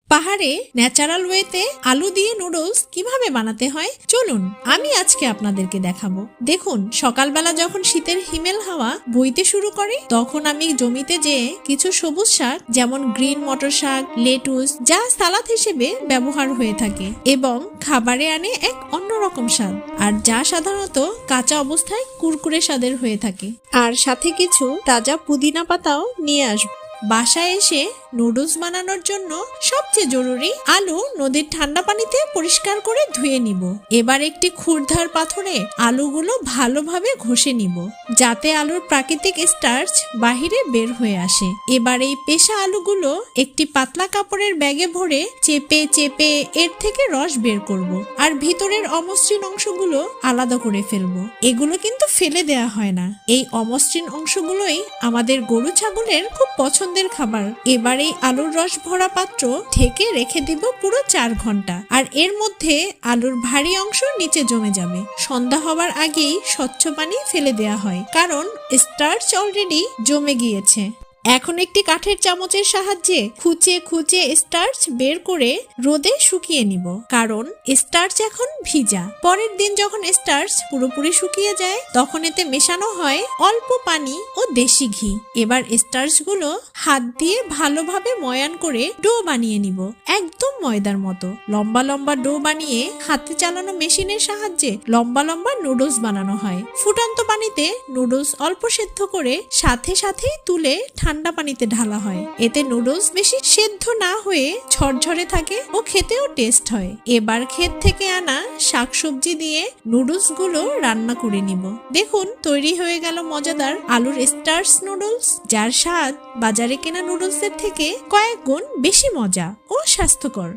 পাহাড়ে ন্যাচারাল ওয়েতে আলু দিয়ে নুডলস কিভাবে বানাতে হয় চলুন আমি আজকে আপনাদেরকে দেখাবো। দেখুন, সকালবেলা যখন শীতের হিমেল হাওয়া বইতে শুরু করে তখন আমি জমিতে যেয়ে কিছু সবুজ শাক যেমন গ্রিন মটর শাক, লেটুস যা সালাদ হিসেবে ব্যবহার হয়ে থাকে এবং খাবারে আনে এক অন্যরকম স্বাদ, আর যা সাধারণত কাঁচা অবস্থায় কুরকুরে স্বাদের হয়ে থাকে। আর সাথে কিছু তাজা পুদিনা পাতাও নিয়ে আসবো। বাসায় এসে নুডলস বানানোর জন্য সবচেয়ে জরুরি আলু নদীর ঠান্ডা পানিতে পরিষ্কার করে ধুয়ে নিব। এবার একটি ক্ষুরধার পাথরে আলুগুলো ভালোভাবে ঘষে নিব যাতে আলুর প্রাকৃতিক স্টার্চ বাহিরে বের হয়ে আসে। এবার এই পেশা আলুগুলো একটি পাতলা কাপড়ের ব্যাগে ভরে চেপে চেপে এর থেকে রস বের করব আর ভিতরের অমসৃণ অংশগুলো আলাদা করে ফেলবো। এগুলো কিন্তু ফেলে দেয়া হয় না, এই অমসৃণ অংশগুলোই আমাদের গরু ছাগলের খুব পছন্দের খাবার। এবার এই আলুর রস ভরা পাত্র ঢেকে রেখে দিব পুরো 4 ঘন্টা, আর এর মধ্যে আলুর ভারী অংশ নিচে জমে যাবে। সন্ধ্যা হবার আগেই স্বচ্ছ পানি ফেলে দেয়া হয় কারণ স্টার্চ অলরেডি জমে গিয়েছে। এখন একটি কাঠের চামচের সাহায্যে খুঁচে খুঁচে স্টার্চ বের করে রোদে শুকিয়ে নিব কারণ স্টার্চ এখন ভিজা। পরের দিন যখন স্টার্চ পুরোপুরি শুকিয়ে যায় তখন এতে মেশানো হয় অল্প পানি ও দেশি ঘি। এবার স্টার্চগুলো হাত দিয়ে ভালোভাবে ময়ান করে ডো বানিয়ে নিব, একদম ময়দার মতো। লম্বা লম্বা ডো বানিয়ে হাতে চালানো মেশিনের সাহায্যে লম্বা লম্বা নুডলস বানানো হয়। ফুটন্ত পানিতে নুডলস অল্প সেদ্ধ করে সাথে সাথেই তুলে ঠান্ডা পানিতে ঢালা হয়। এতে নুডলস বেশি সেদ্ধ না হয়ে ঝরঝরে থাকে ও খেতেও টেস্ট হয়। এবার ক্ষেত থেকে আনা শাকসবজি দিয়ে নুডলস গুলো রান্না করে নিব। দেখুন, তৈরি হয়ে গেল মজাদার আলুর স্টার্চ নুডলস, যার স্বাদ বাজারে কেনা নুডলসের থেকে কয়েক গুণ বেশি মজা ও স্বাস্থ্যকর।